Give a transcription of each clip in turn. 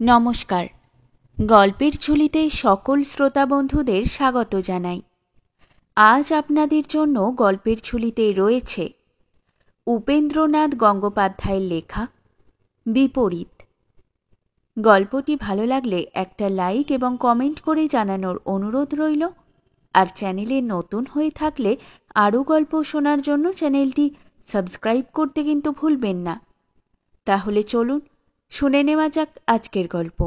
নমস্কার। গল্পের ঝুলিতে সকল শ্রোতা বন্ধুদের স্বাগত জানাই। আজ আপনাদের জন্য গল্পের ঝুলিতে রয়েছে উপেন্দ্রনাথ গঙ্গোপাধ্যায়ের লেখা বিপরীত। গল্পটি ভালো লাগলে একটা লাইক এবং কমেন্ট করে জানানোর অনুরোধ রইল। আর চ্যানেলে নতুন হয়ে থাকলে আরও গল্প শোনার জন্য চ্যানেলটি সাবস্ক্রাইব করতে কিন্তু ভুলবেন না। তাহলে চলুন শুনে নেওয়া যাক আজকের গল্প।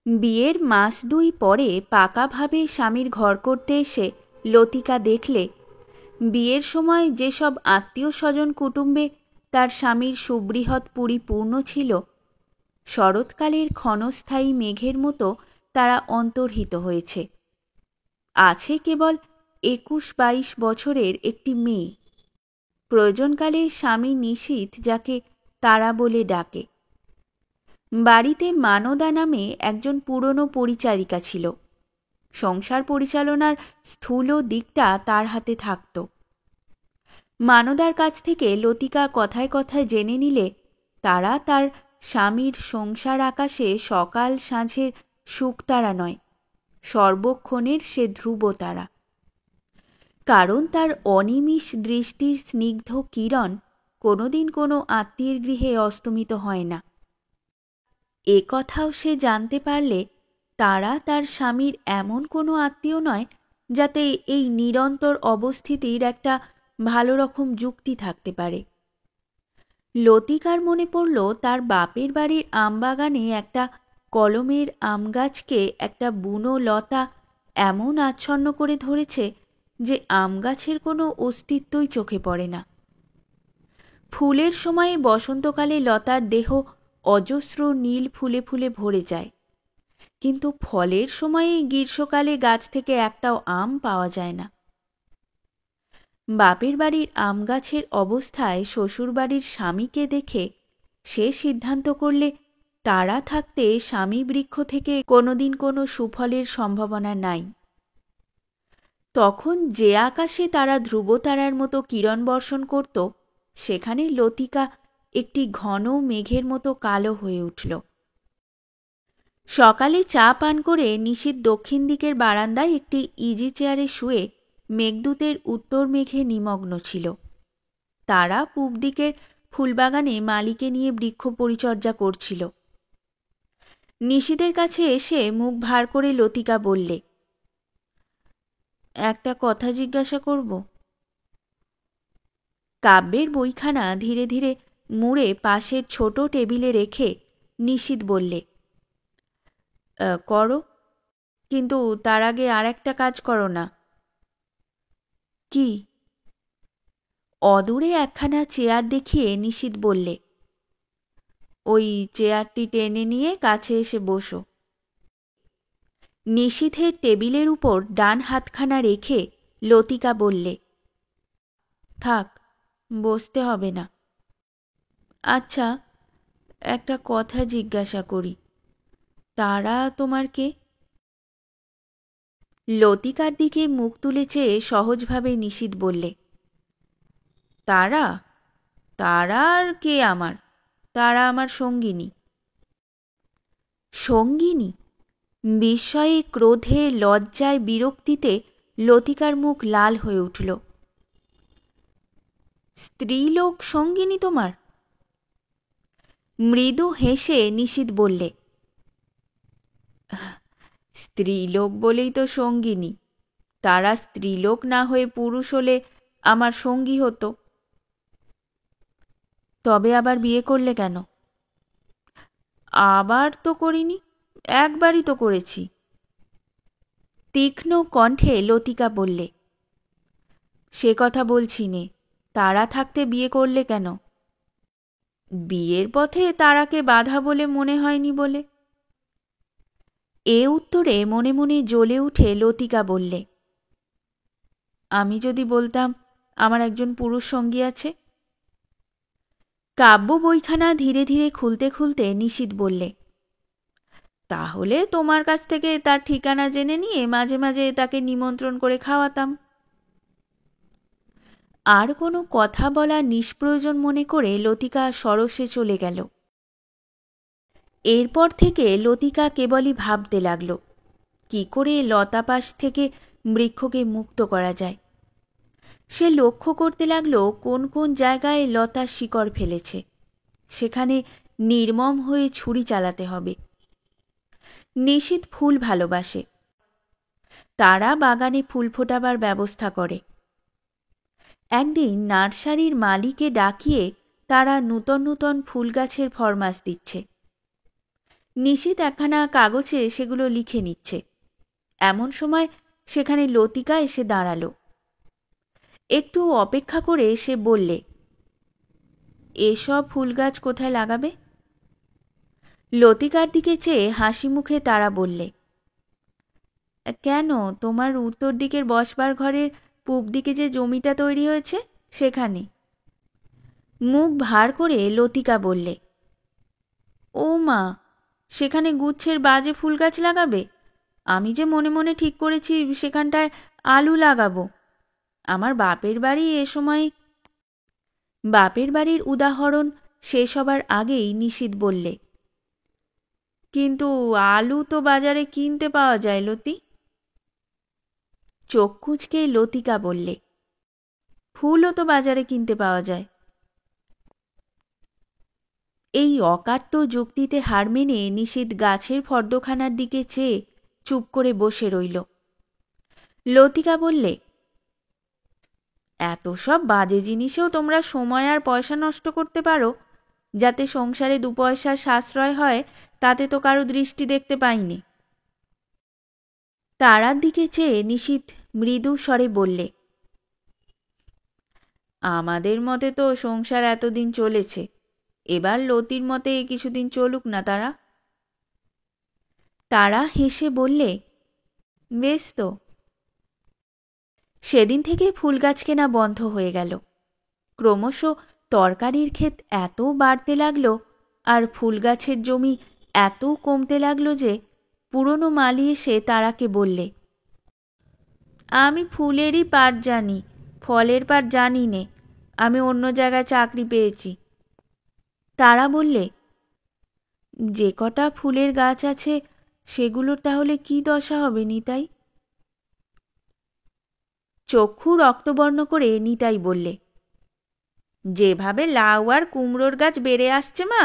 বিয়ের মাস 2 পরে পাকাভাবে স্বামীর ঘর করতে এসে লতিকা দেখলে বিয়ের সময় যেসব আত্মীয় স্বজন কুটুম্বে তার স্বামীর সুবৃহৎ পুরী পূর্ণ ছিল, শরৎকালের ক্ষণস্থায়ী মেঘের মতো তারা অন্তর্হিত হয়েছে। আছে কেবল 21-22 বছরের একটি মেয়ে, প্রয়োজনকালে স্বামী নিশীথ, যাকে তারা বলে ডাকে। বাড়িতে মানদা নামে একজন পুরনো পরিচারিকা ছিল। সংসার পরিচালনার স্থূল দিকটা তার হাতে থাকত। মানদার কাছ থেকে লতিকা কথায় কথায় জেনে নিলে তারা তার স্বামীর সংসার আকাশে সকাল সাঁঝের শুকতারা নয়, সর্বক্ষণের সে ধ্রুবতারা। কারণ তার অনিমিষ দৃষ্টির স্নিগ্ধ কিরণ কোনোদিন কোনো আত্মীয়ের গৃহে অস্তমিত হয় না। এ কথাও সে জানতে পারলে তারা তার স্বামীর এমন কোনো আত্মীয় নয় যাতে এই নিরন্তর অবস্থিতির একটা ভালো রকম যুক্তি থাকতে পারে। লতিকার মনে পড়ল তার বাপের বাড়ির আমবাগানে একটা কলমের আম গাছকে একটা বুনো লতা এমন আচ্ছন্ন করে ধরেছে যে আম গাছের কোনো অস্তিত্বই চোখে পড়ে না। ফুলের সময়ে বসন্তকালে লতার দেহ অজস্র নীল ফুলে ফুলে ভরে যায়, কিন্তু ফলের সময়ে গ্রীষ্মকালে গাছ থেকে একটাও আম পাওয়া যায় না। বাপের বাড়ির আম গাছের অবস্থায় শ্বশুরবাড়ির স্বামীকে দেখে সে সিদ্ধান্ত করলে তারা থাকতে স্বামী বৃক্ষ থেকে কোনোদিন কোনো সুফলের সম্ভাবনা নাই। তখন যে আকাশে তারা ধ্রুবতারার মতো কিরণ বর্ষণ করত, সেখানে লতিকা একটি ঘন মেঘের মতো কালো হয়ে উঠল। সকালে চা পান করে নিশীথ দক্ষিণ দিকের বারান্দায় একটি ইজি চেয়ারে শুয়ে মেঘদূতের উত্তর মেঘে নিমগ্ন ছিল। তারা পূব দিকের ফুলবাগানে মালিকে নিয়ে বৃক্ষ পরিচর্যা করছিল। নিশীথের কাছে এসে মুখ ভার করে লতিকা বললে, একটা কথা জিজ্ঞাসা করব? কাব্যের বইখানা ধীরে ধীরে মুড়ে পাশের ছোট টেবিলে রেখে নিশীথ বললে, করো, কিন্তু তার আগে আর একটা কাজ করো না। কি? অদূরে একখানা চেয়ার দেখিয়ে নিশীথ বললে, ওই চেয়ারটি টেনে নিয়ে কাছে এসে বসো। নিশীথের টেবিলের উপর ডান হাতখানা রেখে লতিকা বললে, থাক, বসতে হবে না। আচ্ছা, একটা কথা জিজ্ঞাসা করি, তারা তোমার কে? লতিকার দিকে মুখ তুলে চেয়ে সহজভাবে নিশীথ বললে, তারা? তারা আর কে আমার? তারা আমার সঙ্গিনী। সঙ্গিনী? বিস্ময়ে, ক্রোধে, লজ্জায়, বিরক্তিতে লতিকার মুখ লাল হয়ে উঠল। স্ত্রীলোক সঙ্গিনী তোমার? মৃদু হেসে নিশীথ বললে, স্ত্রীলোক বলেই তো সঙ্গিনী। তারা স্ত্রীলোক না হয়ে পুরুষ হলে আমার সঙ্গী হতো। তবে আবার বিয়ে করলে কেন? আবার তো করিনি, একবারই তো করেছি। তীক্ষ্ণ কণ্ঠে লতিকা বললে, সে কথা বলছি নে, তারা থাকতে বিয়ে করলে কেন? বিয়ের পথে তারাকে বাধা বলে মনে হয়নি বলে। এ উত্তরে মনে মনে জ্বলে উঠে লতিকা বললে, আমি যদি বলতাম আমার একজন পুরুষ সঙ্গী আছে? কাব্য বইখানা ধীরে ধীরে খুলতে খুলতে নিশীথ বললে, তাহলে তোমার কাছ থেকে তার ঠিকানা জেনে নিয়ে মাঝে মাঝে তাকে নিমন্ত্রণ করে খাওয়াতাম। আর কোনো কথা বলা নিষ্প্রয়োজন মনে করে লতিকা সরসে চলে গেল। এরপর থেকে লতিকা কেবলই ভাবতে লাগল কি করে লতাপাশ থেকে বৃক্ষকে মুক্ত করা যায়। সে লক্ষ্য করতে লাগল কোন কোন জায়গায় লতা শিকড় ফেলেছে, সেখানে নির্মম হয়ে ছুরি চালাতে হবে। নিশীথ ফুল ভালোবাসে, তারা বাগানে ফুল ফোটাবার ব্যবস্থা করে। একদিন নার্সারির মালিকে ডাকিয়ে তারা নূতন নূতন ফুল গাছের ফরমাস দিচ্ছে। নিশীথ একখানা কাগজে সেগুলো লিখে নিচ্ছে। এমন সময় সেখানে লতিকা এসে দাঁড়াল। একটু অপেক্ষা করে সে বললে, এসব ফুল গাছ কোথায় লাগাবে? লতিকার দিকে চেয়ে হাসি মুখে তারা বললে, কেন, তোমার উত্তর দিকের বসবার ঘরের পূব দিকে যে জমিটা তৈরি হয়েছে সেখানে। মুখ ভার করে লতিকা বললে, ও মা, সেখানে গুচ্ছের বাজে ফুল গাছ লাগাবে? আমি যে মনে মনে ঠিক করেছি সেখানটায় আলু লাগাবো। আমার বাপের বাড়ি এ সময়। বাপের বাড়ির উদাহরণ শেষ হবার আগেই নিশীথ বললে, কিন্তু আলু তো বাজারে কিনতে পাওয়া যায় লতি। চোখ কুঁচকে লতিকা বললে, ফুলও তো বাজারে কিনতে পাওয়া যায়। এই অকাট্য যুক্তিতে হার মেনে নিশীথ গাছের ফর্দখানার দিকে চেয়ে চুপ করে বসে রইল। লতিকা বললে, এত সব বাজে জিনিসেও তোমরা সময় আর পয়সা নষ্ট করতে পারো, যাতে সংসারে 2 পয়সার সাশ্রয় হয়, তাতে তো কারো দৃষ্টি দেখতে পাইনি। তারার দিকে চেয়ে নিশীথ মৃদু স্বরে বললে, আমাদের মতে তো সংসার এতদিন চলেছে, এবার লতির মতে কিছুদিন চলুক না তারা। তারা হেসে বললে, বেশ তো। সেদিন থেকে ফুল গাছ কেনা বন্ধ হয়ে গেল। ক্রমশ তরকারির ক্ষেত এত বাড়তে লাগলো আর ফুল গাছের জমি এত কমতে লাগলো যে পুরনো মালি এসে তারাকে বললে, আমি ফুলেরই পাট জানি, ফলের পাট জানি নে, আমি অন্য জায়গায় চাকরি পেয়েছি। তারা বললে, যে কটা ফুলের গাছ আছে সেগুলোর তাহলে কি দশা হবে নিতাই? চক্ষু রক্তবর্ণ করে নিতাই বললে, যেভাবে লাউ আর কুমড়োর গাছ বেড়ে আসছে মা,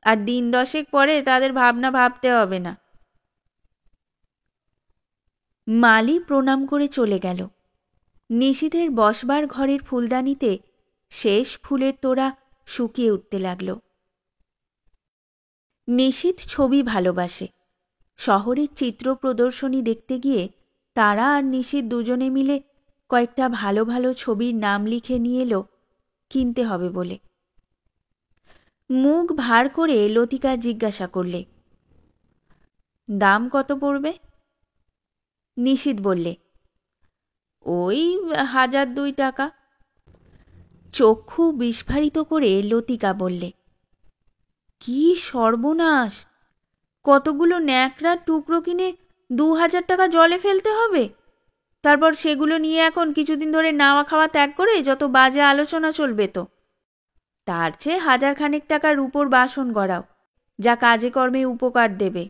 আর দিন 10 পরে তাদের ভাবনা ভাবতে হবে না। মালি প্রণাম করে চলে গেল। নিশীথের বসবার ঘরের ফুলদানিতে শেষ ফুলের তোড়া শুকিয়ে উঠতে লাগল। নিশীথ ছবি ভালোবাসে। শহরের চিত্র প্রদর্শনী দেখতে গিয়ে তারা আর নিশীথ দুজনে মিলে কয়েকটা ভালো ভালো ছবির নাম লিখে নিয়ে এলো কিনতে হবে বলে। মুখ ভার করে লতিকা জিজ্ঞাসা করলে, দাম কত পড়বে? নিশীথ বললে, ওই 1002 টাকা। চক্ষু বিস্ফারিত করে লতিকা বললে, কি সর্বনাশ! কতগুলো ন্যাকড়ার টুকরো কিনে 2000 টাকা জলে ফেলতে হবে, তারপর সেগুলো নিয়ে এখন কিছুদিন ধরে নাওয়া খাওয়া ত্যাগ করে যত বাজে আলোচনা চলবে তো। তার চেয়ে 1000 খানেক টাকার রূপোর বাসন গড়াও, যা কাজে কর্মে উপকার দেবে।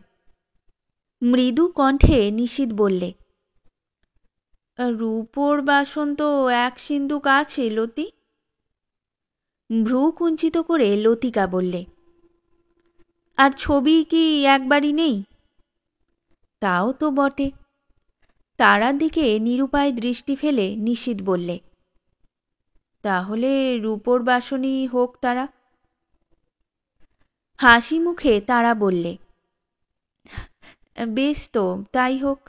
মৃদু কণ্ঠে নিশীথ বললে, রূপোর বাসন তো 1 সিন্দুক আছে লতি। ভ্রু কুঞ্চিত করে লতিকা বললে, আর ছবি কি একবারই নেই? তাও তো বটে। তারার দিকে নিরুপায় দৃষ্টি ফেলে নিশীথ বললে, তাহলে রূপোর বাসনই হোক তারা। হাসি মুখে তারা বললে, বেশ তো, তাই হোক।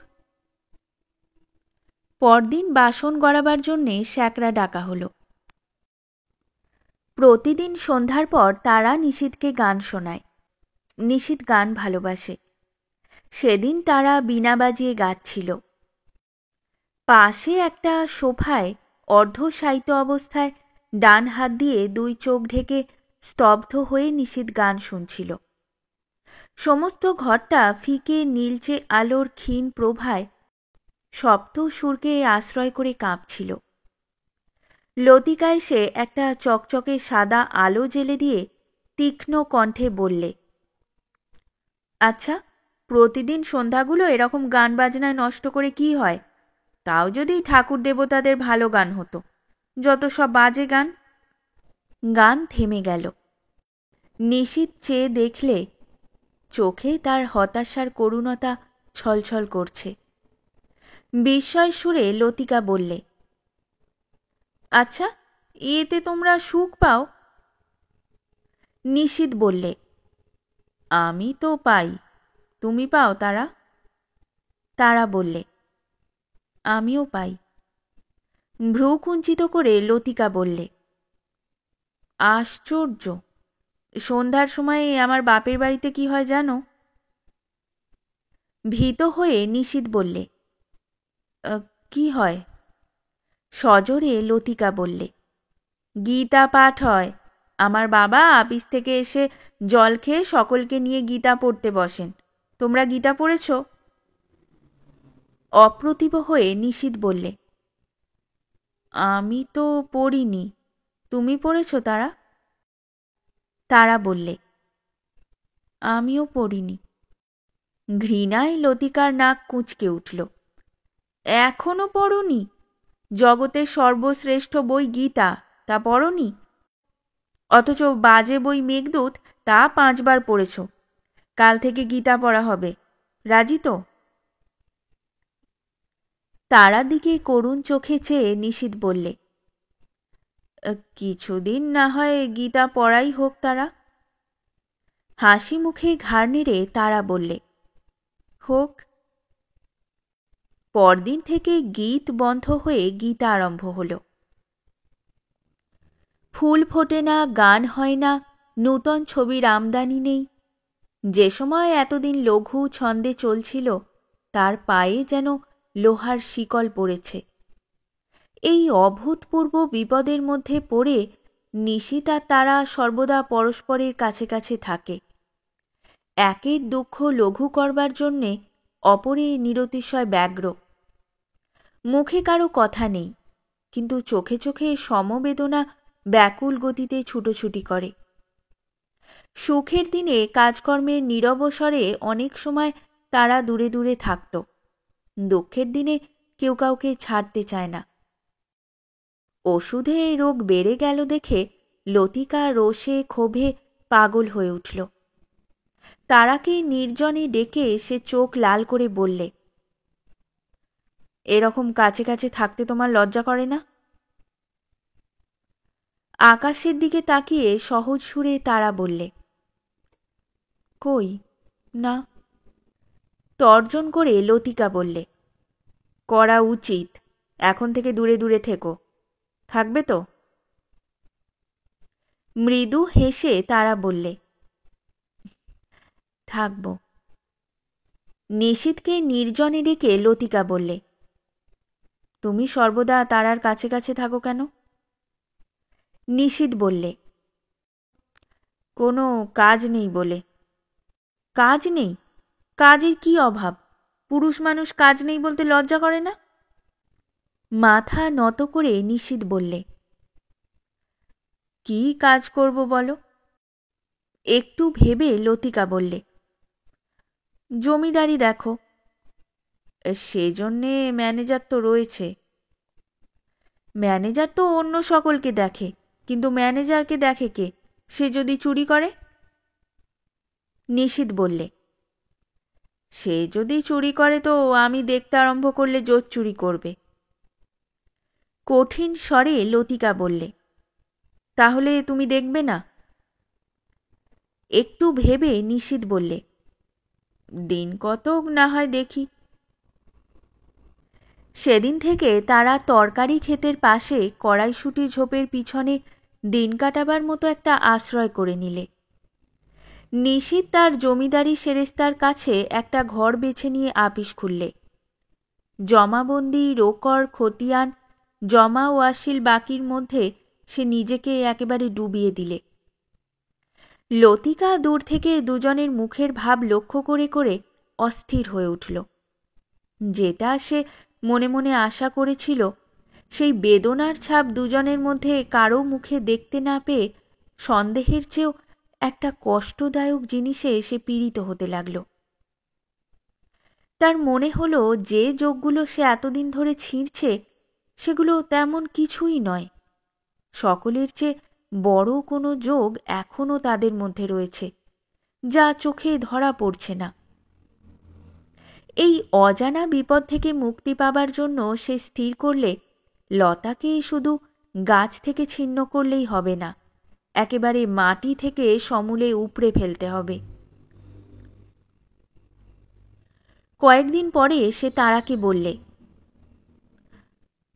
পরদিন বাসন গড়াবার জন্যে শ্যাকরা ডাকা হলো। প্রতিদিন সন্ধ্যার পর তারা নিশীথকে গান শোনায়। নিশীথ গান ভালোবাসে। সেদিন তারা বীণা বাজিয়ে গাচ্ছিল। পাশে একটা সোফায় অর্ধশায়িত অবস্থায় ডান হাত দিয়ে 2 চোখ ঢেকে স্তব্ধ হয়ে নিশীথ গান শুনছিল। সমস্ত ঘরটা ফিকে নীলচে আলোর ক্ষীণ প্রভায় সপ্ত সুরকে আশ্রয় করে কাঁপছিল। লতিকা এসে একটা চকচকে সাদা আলো জ্বেলে দিয়ে তীক্ষ্ণ কণ্ঠে বললে, আচ্ছা, প্রতিদিন সন্ধ্যাগুলো এরকম গান বাজনায় নষ্ট করে কি হয়? তাও যদি ঠাকুর দেবতাদের ভালো গান হতো, যত সব বাজে গান। গান থেমে গেল। নিশীথ চেয়ে দেখলে চোখে তার হতাশার করুণতা ছলছল করছে। বিস্ময় সুরে লতিকা বললে, আচ্ছা, এতে তোমরা সুখ পাও? নিশীথ বললে, আমি তো পাই, তুমি পাও তারা? তারা বললে, আমিও পাই। ভ্রু কুঞ্চিত করে লতিকা বললে, আশ্চর্য, সন্ধ্যার সময় আমার বাপের বাড়িতে কি হয় জানো? ভীত হয়ে নিশীথ বললে, কি হয়? সজোরে লতিকা বললে, গীতা পাঠ হয়। আমার বাবা আপিস থেকে এসে জল খেয়ে সকলকে নিয়ে গীতা পড়তে বসেন। তোমরা গীতা পড়েছ? অপ্রতিভ হয়ে নিশীথ বললে, আমি তো পড়িনি, তুমি পড়েছ তারা? তারা বললে, আমিও পড়িনি। ঘৃণায় লতিকার নাক কুঁচকে উঠল। এখনো পড়নি? জগতের সর্বশ্রেষ্ঠ বই গীতা, তা পড়নি? অথচ বাজে বই মেঘদূত, তা 5 বার পড়েছ। কাল থেকে গীতা পড়া হবে, রাজি তো? তারার দিকে করুণ চোখে চেয়ে নিশীথ বললে, কিছুদিন না হয় গীতা পড়াই হোক তারা। হাসি মুখে ঘাড় নেড়ে তারা বললে, হোক। পরদিন থেকে গীত বন্ধ হয়ে গীতা আরম্ভ হল। ফুল ফোটে না, গান হয় না, নূতন ছবির আমদানি নেই। যে সময় এতদিন লঘু ছন্দে চলছিল, তার পায়ে যেন লোহার শিকল পড়েছে। এই অভূতপূর্ব বিপদের মধ্যে পড়ে নিশীথ আর তারা সর্বদা পরস্পরের কাছে কাছে থাকে। একের দুঃখ লঘু করবার জন্যে অপরে নিরতিশয় ব্যগ্র। মুখে কারো কথা নেই, কিন্তু চোখে চোখে সমবেদনা ব্যাকুল গতিতে ছুটোছুটি করে। সুখের দিনে কাজকর্মের নিরবসরে অনেক সময় তারা দূরে দূরে থাকত। দুঃখের দিনে কেউ কাউকে ছাড়তে চায় না। ওষুধে এই রোগ বেড়ে গেল দেখে লতিকা রোষে ক্ষোভে পাগল হয়ে উঠল। তারাকে নির্জনে ডেকে সে চোখ লাল করে বললে, এরকম কাছে কাছে থাকতে তোমার লজ্জা করে না? আকাশের দিকে তাকিয়ে সহজ সুরে তারা বললে, কই না। তর্জন করে লতিকা বললে, করা উচিত, এখন থেকে দূরে দূরে থেকো, থাকবে তো? মৃদু হেসে তারা বললে, থাকব। নিশীথকে নির্জনে ডেকে লতিকা বললে, তুমি সর্বদা তারার কাছে কাছে থাকো কেন? নিশীথ বললে, কোনো কাজ নেই বলে। কাজ নেই? কাজের কি অভাব? পুরুষ মানুষ কাজ নেই বলতে লজ্জা করে না? মাথা নত করে নিশীথ বললে, কি কাজ করব বলো? একটু ভেবে লতিকা বললে, জমিদারি দেখো। সেজন্যে ম্যানেজার তো রয়েছে। ম্যানেজার তো অন্য সকলকে দেখে, কিন্তু ম্যানেজারকে দেখে কে? সে যদি চুরি করে? নিশীথ বললে, সে যদি চুরি করে তো আমি দেখতে আরম্ভ করলে জোর চুরি করবে। কঠিন স্বরে লতিকা বললে, তাহলে তুমি দেখবে না? একটু ভেবে নিশীথ বললে, দিন কতক না হয় দেখি। সেদিন থেকে তারা তরকারি ক্ষেতের পাশে কড়াইশুঁটি ঝোপের পিছনে দিন কাটাবার মতো একটা আশ্রয় করে নিলে। নিশীথ তার জমিদারি সেরেস্তার কাছে একটা ঘর বেছে নিয়ে আপিস খুললে। জমাবন্দি, রোকর, খতিয়ান, জমা ওয়াসিল বাকির মধ্যে সে নিজেকে একেবারে ডুবিয়ে দিলে। লতিকা দূর থেকে দুজনের মুখের ভাব লক্ষ্য করে করে অস্থির হয়ে উঠল। যেটা সে মনে মনে আশা করেছিল, সেই বেদনার ছাপ দুজনের মধ্যে কারো মুখে দেখতে না পেয়ে সন্দেহের চেয়েও একটা কষ্টদায়ক জিনিসে সে পীড়িত হতে লাগল। তার মনে হলো যে যোগগুলো সে এতদিন ধরে ছিঁড়ছে সেগুলো তেমন কিছুই নয়, সকলের চেয়ে বড় কোনো যোগ এখনও তাদের মধ্যে রয়েছে, যা চোখে ধরা পড়ছে না। এই অজানা বিপদ থেকে মুক্তি পাবার জন্য সে স্থির করলে লতাকে শুধু গাছ থেকে ছিন্ন করলেই হবে না, একেবারে মাটি থেকে সমূলে উপড়ে ফেলতে হবে। কয়েকদিন পরে সে তারাকে বললে,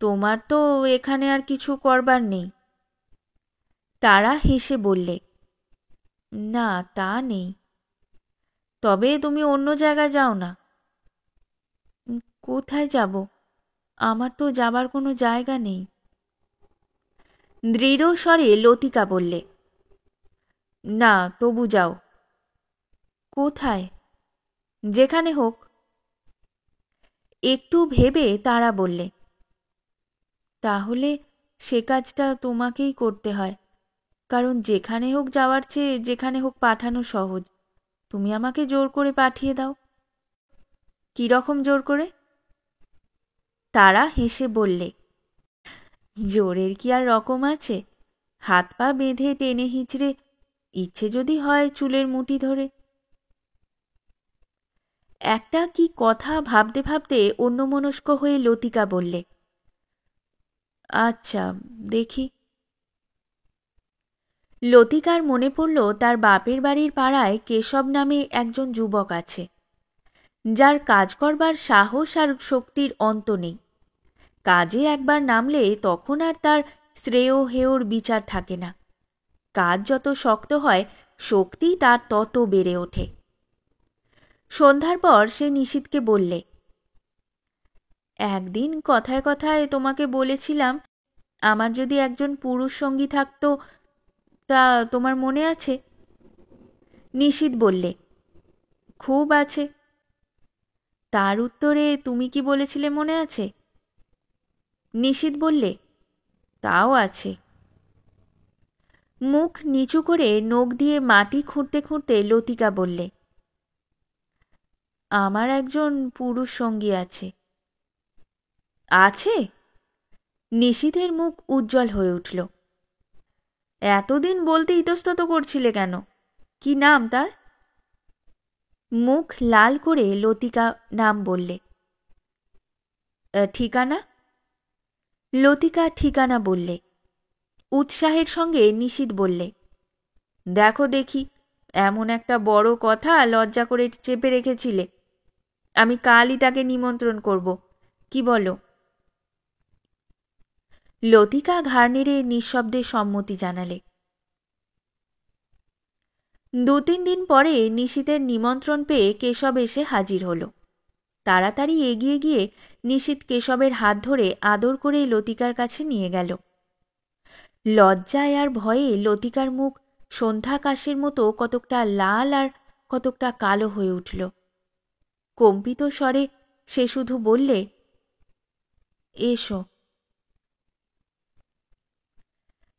তোমার তো এখানে আর কিছু করবার নেই। তারা হেসে বললে, না তা নেই, তবে তুমি অন্য জায়গায় যাও না। কোথায় যাব? আমার তো যাবার কোনো জায়গা নেই। দৃঢ় স্বরে লতিকা বললে, না তবু যাও। কোথায়? যেখানে হোক। একটু ভেবে তারা বললে, তাহলে সে কাজটা তোমাকেই করতে হয়, কারণ যেখানে হোক যাওয়ার চেয়ে যেখানে হোক পাঠানো সহজ। তুমি আমাকে জোর করে পাঠিয়ে দাও। কী রকম জোর করে? তারা হেসে বললে, জোরের কি আর রকম আছে? হাত পা বেঁধে টেনে হিঁচড়ে, ইচ্ছে যদি হয় চুলের মুঠি ধরে। একটা কি কথা ভাবতে ভাবতে অন্যমনস্ক হয়ে লতিকা বললে, আচ্ছা দেখি। লতিকার মনে পড়ল তার বাপের বাড়ির পাড়ায় কেশব নামে একজন যুবক আছে, যার কাজ করবার সাহস আর শক্তির অন্ত নেই। কাজে একবার নামলে তখন আর তার শ্রেয় হেয়র বিচার থাকে না। কাজ যত শক্ত হয় শক্তি তার তত বেড়ে ওঠে। সন্ধ্যার পর সে নিশীথকে বললে, একদিন কথায় কথায় তোমাকে বলেছিলাম আমার যদি একজন পুরুষ সঙ্গী থাকতো, তা তোমার মনে আছে? নিশীথ বললে, খুব আছে। তার উত্তরে তুমি কি বলেছিলে মনে আছে? নিশীথ বললে, তাও আছে। মুখ নিচু করে নখ দিয়ে মাটি খুঁড়তে খুঁড়তে লতিকা বললে, আমার একজন পুরুষ সঙ্গী আছে। আছে? নিশীথের মুখ উজ্জ্বল হয়ে উঠল। এতদিন বলতে ইতস্তত করছিলে কেন? কি নাম তার? মুখ লাল করে লতিকা নাম বললে। ঠিকানা? লতিকা ঠিকানা বললে। উৎসাহের সঙ্গে নিশীথ বললে, দেখো দেখি, এমন একটা বড় কথা লজ্জা করে চেপে রেখেছিলে। আমি কালই তাকে নিমন্ত্রণ করব, কি বলো? লতিকা ঘাড় নেড়ে নিঃশব্দে সম্মতি জানালে। 2-3 দিন পরে নিশীথের নিমন্ত্রণ পেয়ে কেশব এসে হাজির হল। তাড়াতাড়ি এগিয়ে গিয়ে নিশীথ কেশবের হাত ধরে আদর করে লতিকার কাছে নিয়ে গেল। লজ্জায় আর ভয়ে লতিকার মুখ সন্ধ্যাকাশের মতো কতকটা লাল আর কতকটা কালো হয়ে উঠল। কম্পিত স্বরে সে শুধু বললে, এসো।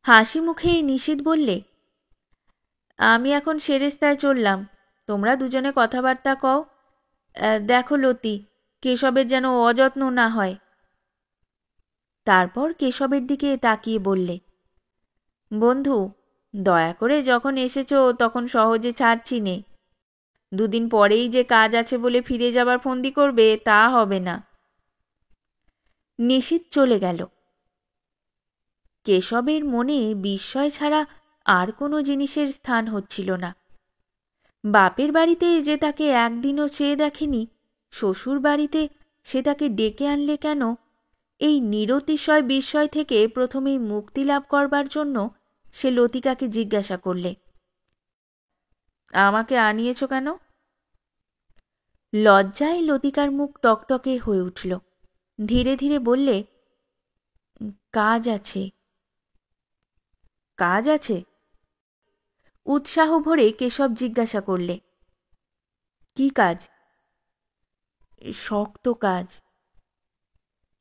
হাসি মুখে নিশীথ বললে, আমি এখন সেরেস্তায় চললাম, তোমরা দুজনে কথাবার্তা কও। দেখো লতি, কেশবের যেন অযত্ন না হয়। তারপর কেশবের দিকে তাকিয়ে বললে, বন্ধু, দয়া করে যখন এসেছো তখন সহজে ছাড়ছি নে। 2 দিন পরেই যে কাজ আছে বলে ফিরে যাবার ফন্দি করবে তা হবে না। নিশীথ চলে গেল। কেশবের মনে বিস্ময় ছাড়া আর কোনো জিনিসের স্থান হচ্ছিল না। বাপের বাড়িতে যে তাকে একদিনও চেয়ে দেখেনি, শ্বশুর বাড়িতে সে তাকে ডেকে আনলে কেন, এই নিরতিশয় বিস্ময় থেকে প্রথমেই মুক্তি লাভ করবার জন্য সে লতিকাকে জিজ্ঞাসা করলে, আমাকে আনিয়েছ কেন? লজ্জায় লতিকার মুখ টকটকে হয়ে উঠল। ধীরে ধীরে বললে, কাজ আছে। কাজ আছে? উৎসাহ ভরে কেশব জিজ্ঞাসা করলে, কি কাজ? শক্ত কাজ।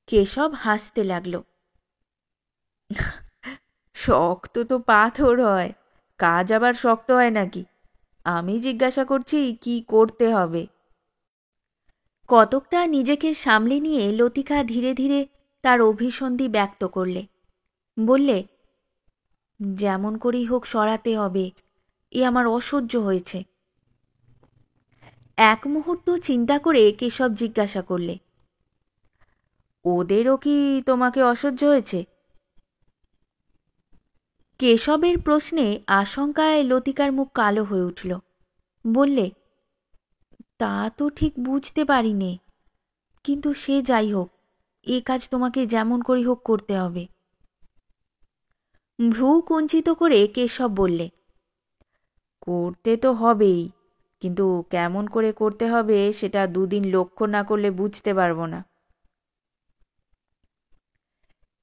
কেশব হাসতে লাগল। শক্ত তো পাথর হয়, কাজ আবার শক্ত হয় নাকি? আমি জিজ্ঞাসা করছি কি করতে হবে। কতকটা নিজেকে সামলে নিয়ে লতিকা ধীরে ধীরে তার অভিসন্ধি ব্যক্ত করলে। বললে, যেমন করেই হোক সরাতে হবে, এ আমার অসহ্য হয়েছে। এক মুহূর্ত চিন্তা করে কেশব জিজ্ঞাসা করলে, ওদেরও কি তোমাকে অসহ্য হয়েছে? কেশবের প্রশ্নে আশঙ্কায় লতিকার মুখ কালো হয়ে উঠল। বললে, তা তো ঠিক বুঝতে পারিনে, কিন্তু সে যাই হোক, এ কাজ তোমাকে যেমন করেই হোক করতে হবে। ভ্রু কুঞ্চিত করে কেশব বললে, করতে তো হবেই, কিন্তু কেমন করে করতে হবে সেটা দুদিন লক্ষ্য না করলে বুঝতে পারবো না।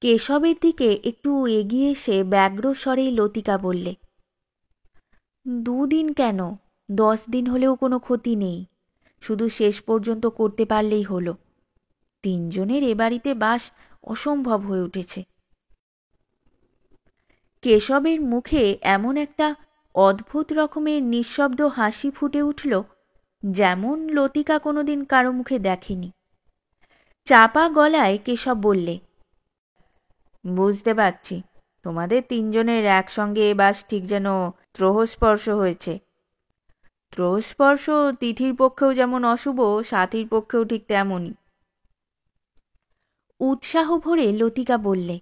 কেশবের দিকে একটু এগিয়ে এসে ব্যগ্র স্বরে লতিকা বললে, দুদিন কেন, 10 দিন হলেও কোনো ক্ষতি নেই, শুধু শেষ পর্যন্ত করতে পারলেই হলো। 3 জনের এ বাড়িতে বাস অসম্ভব হয়ে উঠেছে। কেশবের মুখে এমন একটা অদ্ভুত রকমের নিঃশব্দ হাসি ফুটে উঠল, যেমন লতিকা কোনোদিন কারো মুখে দেখেনি। চাপা গলায় কেশব বললে, বুঝতে পারছি, তোমাদের 3 জনের একসঙ্গে এ বাস ঠিক যেন ত্রহস্পর্শ হয়েছে। ত্রহস্পর্শ তিথির পক্ষেও যেমন অশুভ, সাথীর পক্ষেও ঠিক তেমনই। উৎসাহ ভরে লতিকা বললে,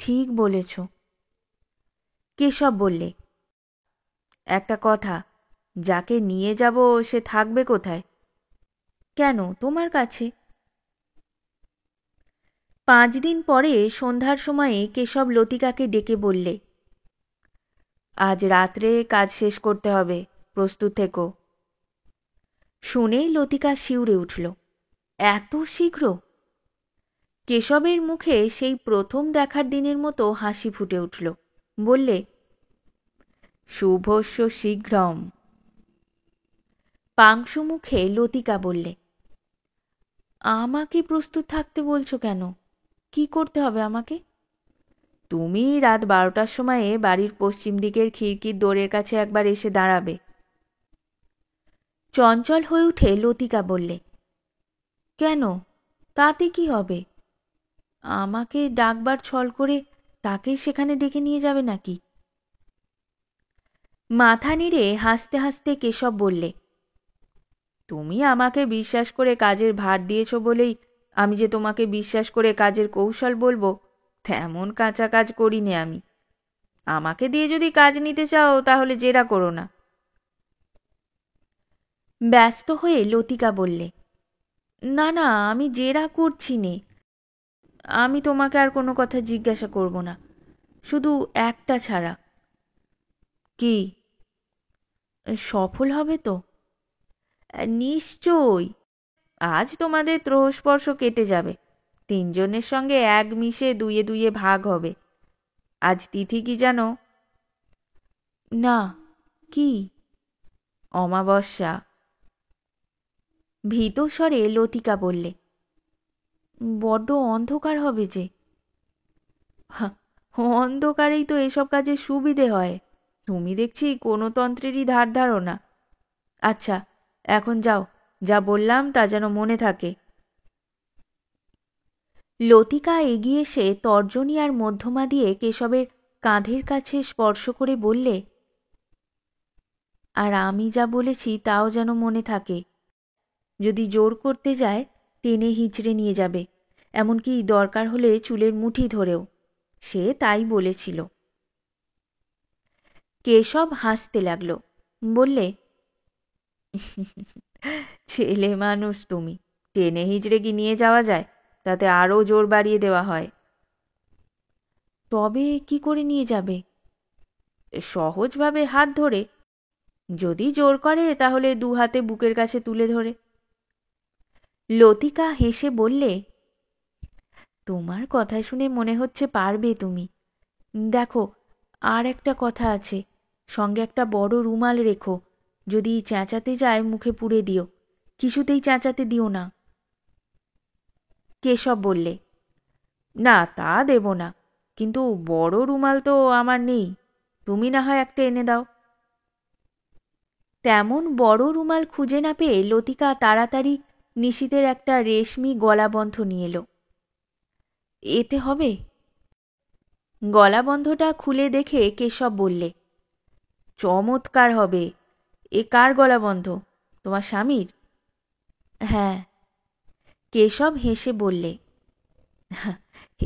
ঠিক বলেছ। কেশব বললে, একটা কথা, যাকে নিয়ে যাব সে থাকবে কোথায়? কেন, তোমার কাছে। 5 দিন পরে সন্ধ্যার সময়ে কেশব লতিকাকে ডেকে বললে, আজ রাত্রে কাজ শেষ করতে হবে, প্রস্তুত থেকো। শুনেই লতিকা শিউরে উঠল, এত শীঘ্র? কেশবের মুখে সেই প্রথম দেখার দিনের মতো হাসি ফুটে উঠল। বললে, শুভস্য শীঘ্রম। পাংশু মুখে লতিকা বললে, আমাকে প্রস্তুত থাকতে বলছো কেন? কি করতে হবে আমাকে? তুমি রাত 12টার সময়ে বাড়ির পশ্চিম দিকের খিড়কির দোরের কাছে একবার এসে দাঁড়াবে। চঞ্চল হয়ে উঠে লতিকা বললে, কেন, তাতে কি হবে? আমাকে ডাকবার ছল করে তাকে সেখানে ডেকে নিয়ে যাবে নাকি? মাথা নেড়ে হাসতে হাসতে কেশব বললে, তুমি আমাকে বিশ্বাস করে কাজের ভার দিয়েছ বলেই আমি যে তোমাকে বিশ্বাস করে কাজের কৌশল বলবো, তেমন কাঁচা কাজ করিনি আমি। আমাকে দিয়ে যদি কাজ নিতে চাও তাহলে জেরা করো না। ব্যস্ত হয়ে লতিকা বললে, না না, আমি জেরা করছি নে। আমি তোমাকে আর কোনো কথা জিজ্ঞাসা করব না, শুধু একটা ছাড়া। কি? সফল হবে তো? নিশ্চয়ই। আজ তোমাদের ত্রহস্পর্শ কেটে যাবে, 3 জনের সঙ্গে এক মিশে 2-এ 2-এ ভাগ হবে। আজ তিথি কি জানো? না। কি? অমাবস্যা। ভীত স্বরে লতিকা বললে, বড্ড অন্ধকার হবে যে। হা, অন্ধকারেই তো এসব কাজে সুবিধে হয়। তুমি দেখছি কোনো তন্ত্রেরই ধার ধারো না। আচ্ছা, এখন যাও, যা বললাম তা যেন মনে থাকে। লতিকা এগিয়ে এসে তর্জনী আর মধ্যমা দিয়ে কেশবের কাঁধের কাছে স্পর্শ করে বললে, আর আমি যা বলেছি তাও যেন মনে থাকে। যদি জোর করতে যায় টেনে হিঁচড়ে নিয়ে যাবে, এমনকি দরকার হলে চুলের মুঠি ধরেও। সে তাই বলেছিল। কেশব হাসতে লাগল। বললে, ছেলে মানুষ তুমি, টেনে হিঁচড়ে কি নিয়ে যাওয়া যায়? তাতে আরও জোর বাড়িয়ে দেওয়া হয়। তবে কি করে নিয়ে যাবে? সহজভাবে হাত ধরে, যদি জোর করে তাহলে 2 হাতে বুকের কাছে তুলে ধরে। লতিকা হেসে বললে, তোমার কথা শুনে মনে হচ্ছে পারবে তুমি। দেখো, আর একটা কথা আছে, সঙ্গে একটা বড় রুমাল রেখো, যদি চেঁচাতে যায় মুখে পুরে দিও, কিছুতেই চেঁচাতে দিও না। কেশব বললে, না তা দেব না, কিন্তু বড় রুমাল তো আমার নেই। তুমি না হয় একটা এনে দাও। তেমন বড় রুমাল খুঁজে না পেয়ে লতিকা তাড়াতাড়ি নিশীথের একটা রেশমি গলাবন্ধ নিয়ে এলো। এতে হবে? গলাবন্ধটা খুলে দেখে কেশব বললে, চমৎকার হবে। এ কার গলাবন্ধ? তোমার স্বামীর? হ্যাঁ। কেশব হেসে বললে,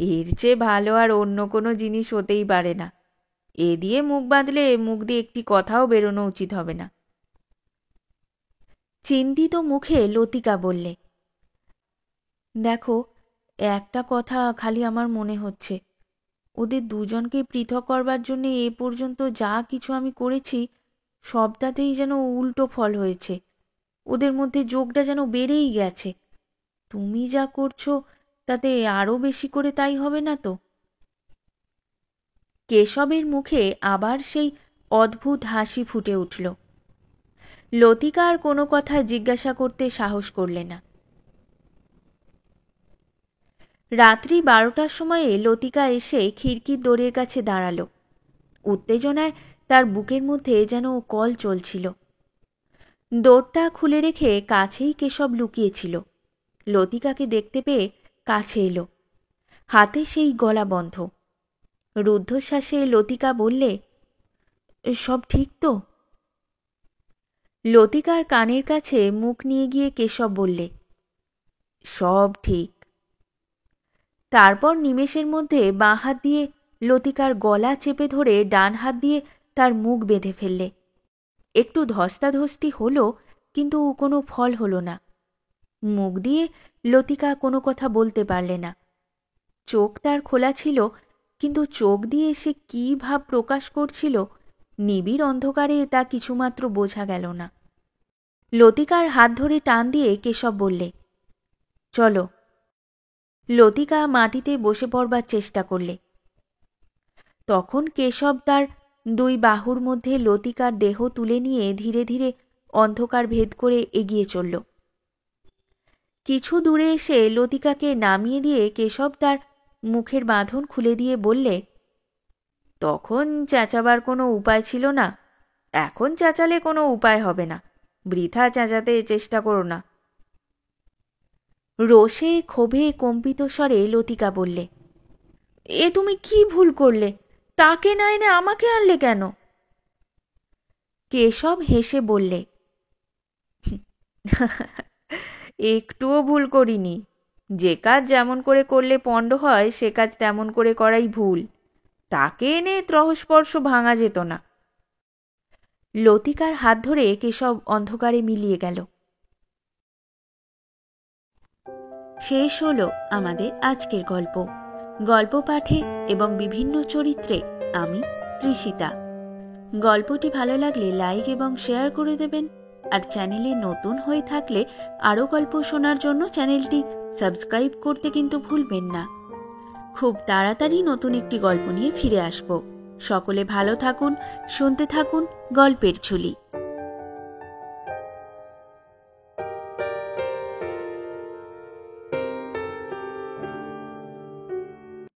এর চেয়ে ভালো আর অন্য কোনো জিনিস হতেই পারে না। এ দিয়ে মুখ বাঁধলে মুখ দিয়ে একটি কথাও বেরোনো উচিত হবে না। চিন্তিত মুখে লতিকা বললে, দেখো, একটা কথা খালি আমার মনে হচ্ছে, ওদের দুজনকে পৃথক করবার জন্য এ পর্যন্ত যা কিছু আমি করেছি সবটাতেই যেন উল্টো ফল হয়েছে। ওদের মধ্যে যোগটা যেন বেড়েই গেছে। তুমি যা করছো তাতে আরও বেশি করে তাই হবে না তো? কেশবের মুখে আবার সেই অদ্ভুত হাসি ফুটে উঠল। লতিকা আর কোনো কথা জিজ্ঞাসা করতে সাহস করলে না। রাত্রি 12টার সময়ে লতিকা এসে খিড়কির দোরের কাছে দাঁড়ালো। উত্তেজনায় তার বুকের মধ্যে যেন কল চলছিল। দোরটা খুলে রেখে কাছেই কেশব লুকিয়েছিল। লতিকাকে দেখতে পেয়ে কাছে এলো, হাতে সেই গলা বন্ধ। রুদ্ধশ্বাসে লতিকা বললে, সব ঠিক তো? লতিকার কানের কাছে মুখ নিয়ে গিয়ে কেশব বললে, সব ঠিক। তারপর নিমেষের মধ্যে বাঁ হাত দিয়ে লতিকার গলা চেপে ধরে ডান হাত দিয়ে তার মুখ বেঁধে ফেললে। একটু ধস্তাধস্তি হলো, কিন্তু কোনো ফল হলো না। মুখ দিয়ে লতিকা কোনো কথা বলতে পারলে না। চোখ তার খোলা ছিল, কিন্তু চোখ দিয়ে সে কী ভাব প্রকাশ করছিল নিবিড় অন্ধকারে তা কিছুমাত্র বোঝা গেল না। লতিকার হাত ধরে টান দিয়ে কেশব বললে, চলো। লতিকা মাটিতে বসে পড়বার চেষ্টা করলে। তখন কেশব তার দুই বাহুর মধ্যে লতিকার দেহ তুলে নিয়ে ধীরে ধীরে অন্ধকার ভেদ করে এগিয়ে চলল। কিছু দূরে এসে লতিকাকে নামিয়ে দিয়ে কেশব তার মুখের বাঁধন খুলে দিয়ে বললে, তখন চেঁচাবার কোনো উপায় ছিল না, এখন চেঁচালে কোনো উপায় হবে না। বৃথা চেঁচাতে চেষ্টা করো না। রোষে ক্ষোভে কম্পিত স্বরে লতিকা বললে, এ তুমি কি ভুল করলে? তাকে না এনে আমাকে আনলে কেন? কেশব হেসে বললে, একটুও ভুল করিনি। যে কাজ যেমন করে করলে পণ্ড হয় সে কাজ তেমন করে করাই ভুল। তাকে এনে ত্রহস্পর্শ ভাঙা যেত না। লতিকার হাত ধরে কেশব অন্ধকারে মিলিয়ে গেল। শেষ হলো আমাদের আজকের গল্প। গল্প পাঠে এবং বিভিন্ন চরিত্রে আমি তৃষিতা। গল্পটি ভালো লাগলে লাইক এবং শেয়ার করে দেবেন। আর চ্যানেলে নতুন হয়ে থাকলে আরও গল্প শোনার জন্য চ্যানেলটি সাবস্ক্রাইব করতে কিন্তু ভুলবেন না। খুব তাড়াতাড়ি নতুন একটি গল্প নিয়ে ফিরে আসব। সকলে ভালো থাকুন, শুনতে থাকুন গল্পের ঝুলি।